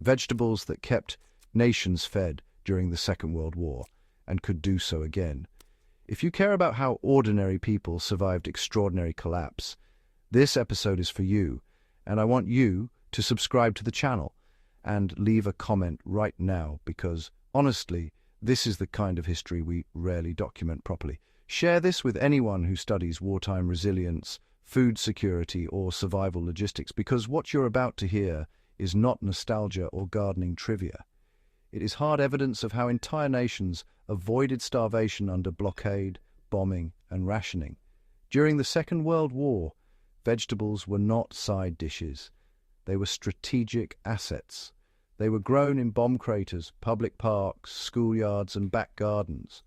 vegetables that kept nations fed during the Second World War and could do so again. If you care about how ordinary people survived extraordinary collapse, this episode is for you, and I want you to subscribe to the channel and leave a comment right now because, honestly, this is the kind of history we rarely document properly. Share this with anyone who studies wartime resilience, food security, or survival logistics, because what you're about to hear is not nostalgia or gardening trivia. It is hard evidence of how entire nations avoided starvation under blockade, bombing, and rationing. During the Second World War, vegetables were not side dishes. They were strategic assets. They were grown in bomb craters, public parks, schoolyards, and back gardens.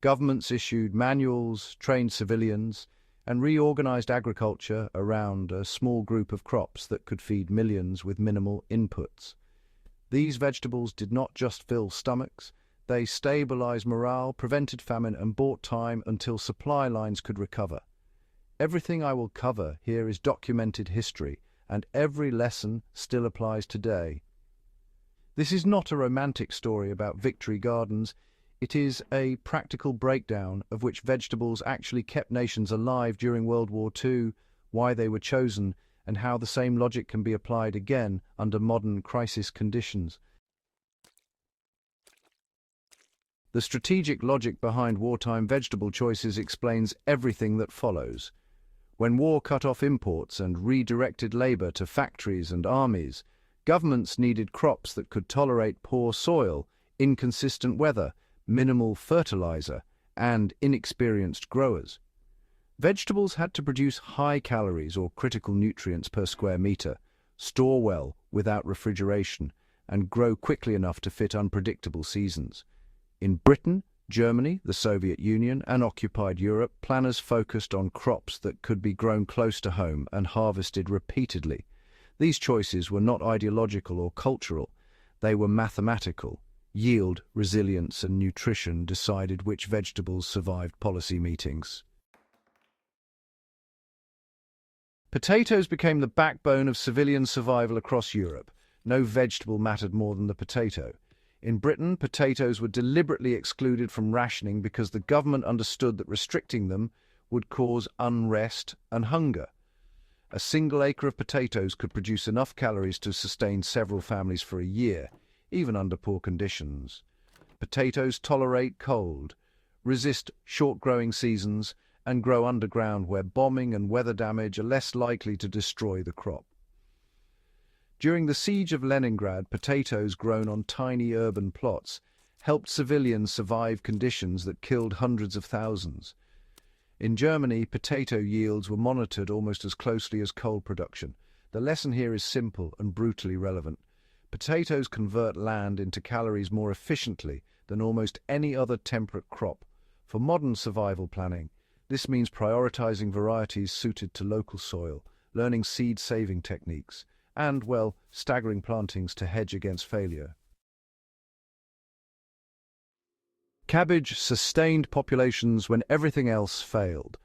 Governments issued manuals, trained civilians, and reorganized agriculture around a small group of crops that could feed millions with minimal inputs. These vegetables did not just fill stomachs, they stabilized morale, prevented famine, and bought time until supply lines could recover. Everything I will cover here is documented history, and every lesson still applies today. This is not a romantic story about victory gardens. It is a practical breakdown of which vegetables actually kept nations alive during World War II, why they were chosen, and how the same logic can be applied again under modern crisis conditions. The strategic logic behind wartime vegetable choices explains everything that follows. When war cut off imports and redirected labor to factories and armies, governments needed crops that could tolerate poor soil, inconsistent weather, minimal fertilizer, and inexperienced growers. Vegetables had to produce high calories or critical nutrients per square meter, store well without refrigeration, and grow quickly enough to fit unpredictable seasons. In Britain, Germany, the Soviet Union, and occupied Europe, planners focused on crops that could be grown close to home and harvested repeatedly. These choices were not ideological or cultural, they were mathematical. Yield, resilience, and nutrition decided which vegetables survived policy meetings. Potatoes became the backbone of civilian survival across Europe. No vegetable mattered more than the potato. In Britain, potatoes were deliberately excluded from rationing because the government understood that restricting them would cause unrest and hunger. A single acre of potatoes could produce enough calories to sustain several families for a year, even under poor conditions. Potatoes tolerate cold, resist short growing seasons, and grow underground where bombing and weather damage are less likely to destroy the crop. During the siege of Leningrad, potatoes grown on tiny urban plots helped civilians survive conditions that killed hundreds of thousands. In Germany, potato yields were monitored almost as closely as coal production. The lesson here is simple and brutally relevant. Potatoes convert land into calories more efficiently than almost any other temperate crop. For modern survival planning, this means prioritizing varieties suited to local soil, learning seed-saving techniques, and, well, staggering plantings to hedge against failure. Cabbage sustained populations when everything else failed.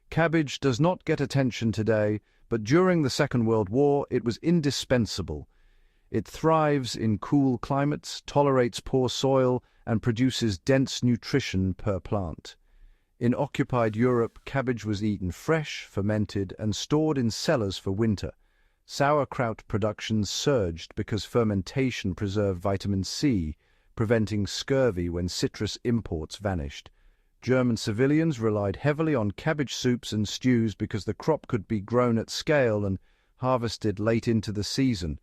Cabbage does not get attention today, but during the Second World War it was indispensable. It thrives in cool climates, tolerates poor soil, and produces dense nutrition per plant. In occupied Europe, cabbage was eaten fresh, fermented, and stored in cellars for winter. Sauerkraut production surged because fermentation preserved vitamin C, preventing scurvy when citrus imports vanished. German civilians relied heavily on cabbage soups and stews because the crop could be grown at scale and harvested late into the season.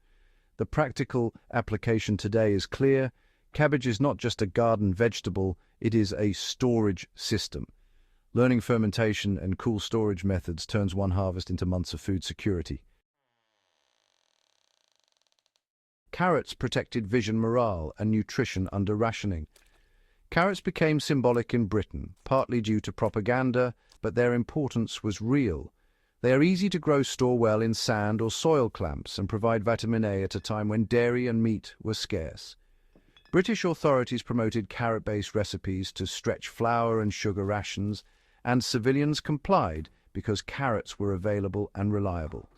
The practical application today is clear. Cabbage is not just a garden vegetable, it is a storage system. Learning fermentation and cool storage methods turns one harvest into months of food security. Carrots protected vision, morale, and nutrition under rationing. Carrots became symbolic in Britain, partly due to propaganda, but their importance was real. They are easy to grow, store well in sand or soil clamps, and provide vitamin A at a time when dairy and meat were scarce. British authorities promoted carrot-based recipes to stretch flour and sugar rations, and civilians complied because carrots were available and reliable.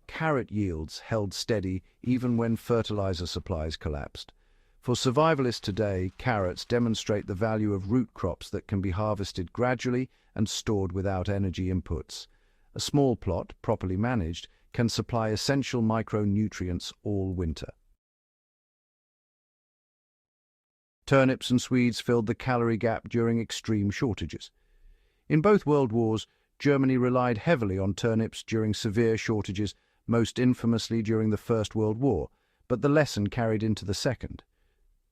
carrot yields held steady even when fertilizer supplies collapsed. For survivalists today, carrots demonstrate the value of root crops that can be harvested gradually and stored without energy inputs. A small plot, properly managed, can supply essential micronutrients all winter. Turnips and Swedes filled the calorie gap during extreme shortages. In both world wars, Germany relied heavily on turnips during severe shortages, most infamously during the First World War, but the lesson carried into the Second.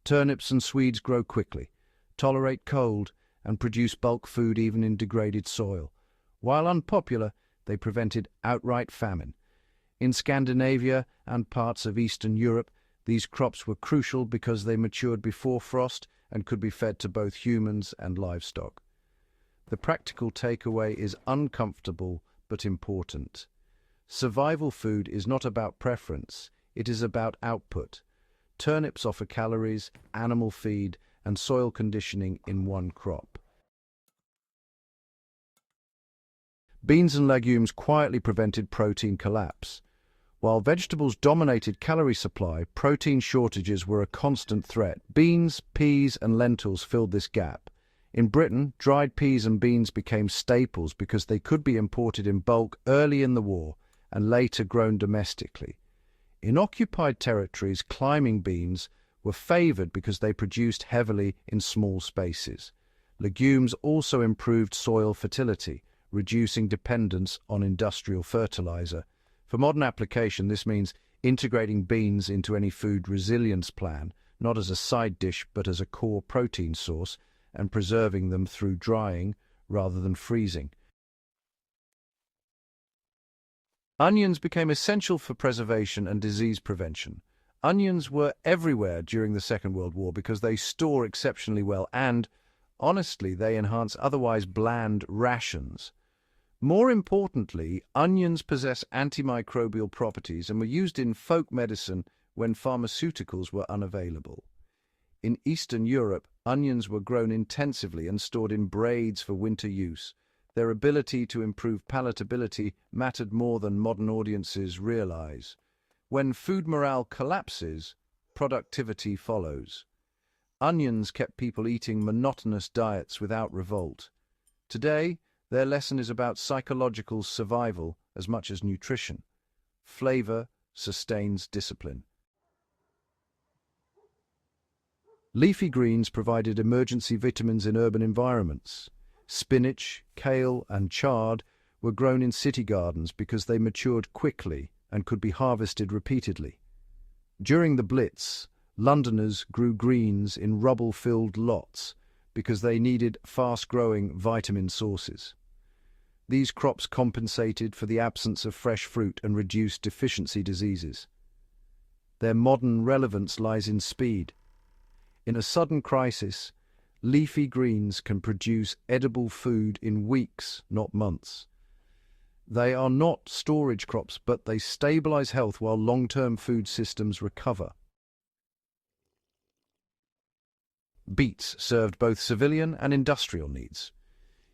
Turnips and Swedes grow quickly, tolerate cold, and produce bulk food even in degraded soil. While unpopular, they prevented outright famine. In Scandinavia and parts of Eastern Europe, these crops were crucial because they matured before frost and could be fed to both humans and livestock. The practical takeaway is uncomfortable but important. Survival food is not about preference, it is about output. Turnips offer calories, animal feed, and soil conditioning in one crop. Beans and legumes quietly prevented protein collapse. While vegetables dominated calorie supply, protein shortages were a constant threat. Beans, peas, and lentils filled this gap. In Britain, dried peas and beans became staples because they could be imported in bulk early in the war and later grown domestically. In occupied territories, climbing beans were favored because they produced heavily in small spaces. Legumes also improved soil fertility, reducing dependence on industrial fertilizer. For modern application, this means integrating beans into any food resilience plan, not as a side dish but as a core protein source, and preserving them through drying rather than freezing. Onions became essential for preservation and disease prevention. Onions were everywhere during the Second World War because they store exceptionally well and, honestly, they enhance otherwise bland rations. More importantly, onions possess antimicrobial properties and were used in folk medicine when pharmaceuticals were unavailable. In Eastern Europe, onions were grown intensively and stored in braids for winter use. Their ability to improve palatability mattered more than modern audiences realize. When food morale collapses, productivity follows. Onions kept people eating monotonous diets without revolt. Today, their lesson is about psychological survival as much as nutrition. Flavor sustains discipline. Leafy greens provided emergency vitamins in urban environments. Spinach, kale, and chard were grown in city gardens because they matured quickly and could be harvested repeatedly. During the Blitz, Londoners grew greens in rubble-filled lots because they needed fast-growing vitamin sources. These crops compensated for the absence of fresh fruit and reduced deficiency diseases. Their modern relevance lies in speed. In a sudden crisis, leafy greens can produce edible food in weeks, not months. They are not storage crops, but they stabilize health while long-term food systems recover. Beets served both civilian and industrial needs.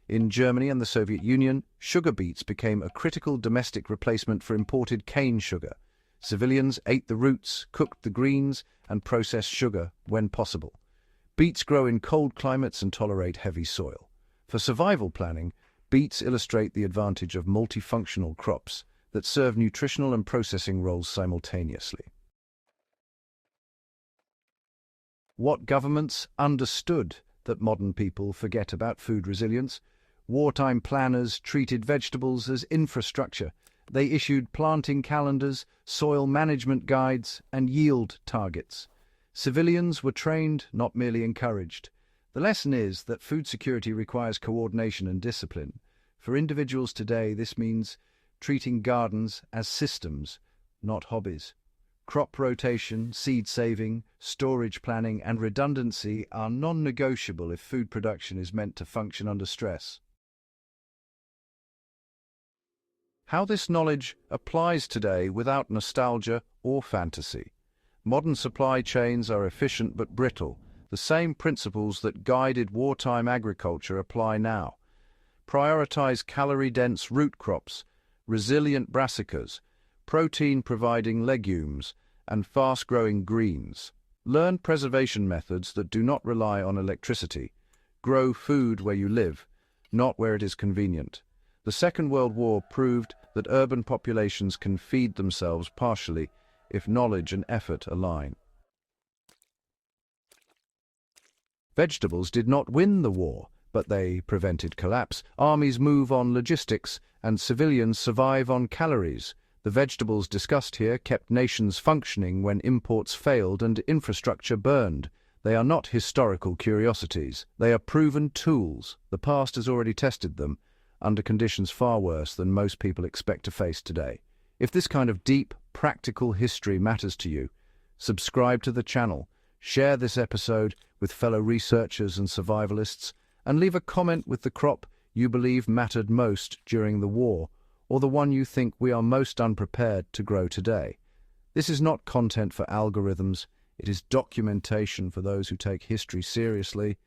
In Germany and the Soviet Union, sugar beets became a critical domestic replacement for imported cane sugar. Civilians ate the roots, cooked the greens, and processed sugar when possible. Beets grow in cold climates and tolerate heavy soil. For survival planning, beets illustrate the advantage of multifunctional crops that serve nutritional and processing roles simultaneously. What governments understood that modern people forget about food resilience? Wartime planners treated vegetables as infrastructure. They issued planting calendars, soil management guides, and yield targets. Civilians were trained, not merely encouraged. The lesson is that food security requires coordination and discipline. For individuals today, this means treating gardens as systems, not hobbies. Crop rotation, seed saving, storage planning, and redundancy are non-negotiable if food production is meant to function under stress. How this knowledge applies today without nostalgia or fantasy. Modern supply chains are efficient but brittle. The same principles that guided wartime agriculture apply now. Prioritize calorie-dense root crops, resilient brassicas, protein-providing legumes, and fast-growing greens. Learn preservation methods that do not rely on electricity. Grow food where you live, not where it is convenient. The Second World War proved that urban populations can feed themselves partially if knowledge and effort align. Vegetables did not win the war, but they prevented collapse. Armies move on logistics, and civilians survive on calories. The vegetables discussed here kept nations functioning when imports failed and infrastructure burned. They are not historical curiosities. They are proven tools. The past has already tested them, under conditions far worse than most people expect to face today. If this kind of deep, practical history matters to you, subscribe to the channel, share this episode with fellow researchers and survivalists, and leave a comment with the crop you believe mattered most during the war, or the one you think we are most unprepared to grow today. This is not content for algorithms, it is documentation for those who take history seriously.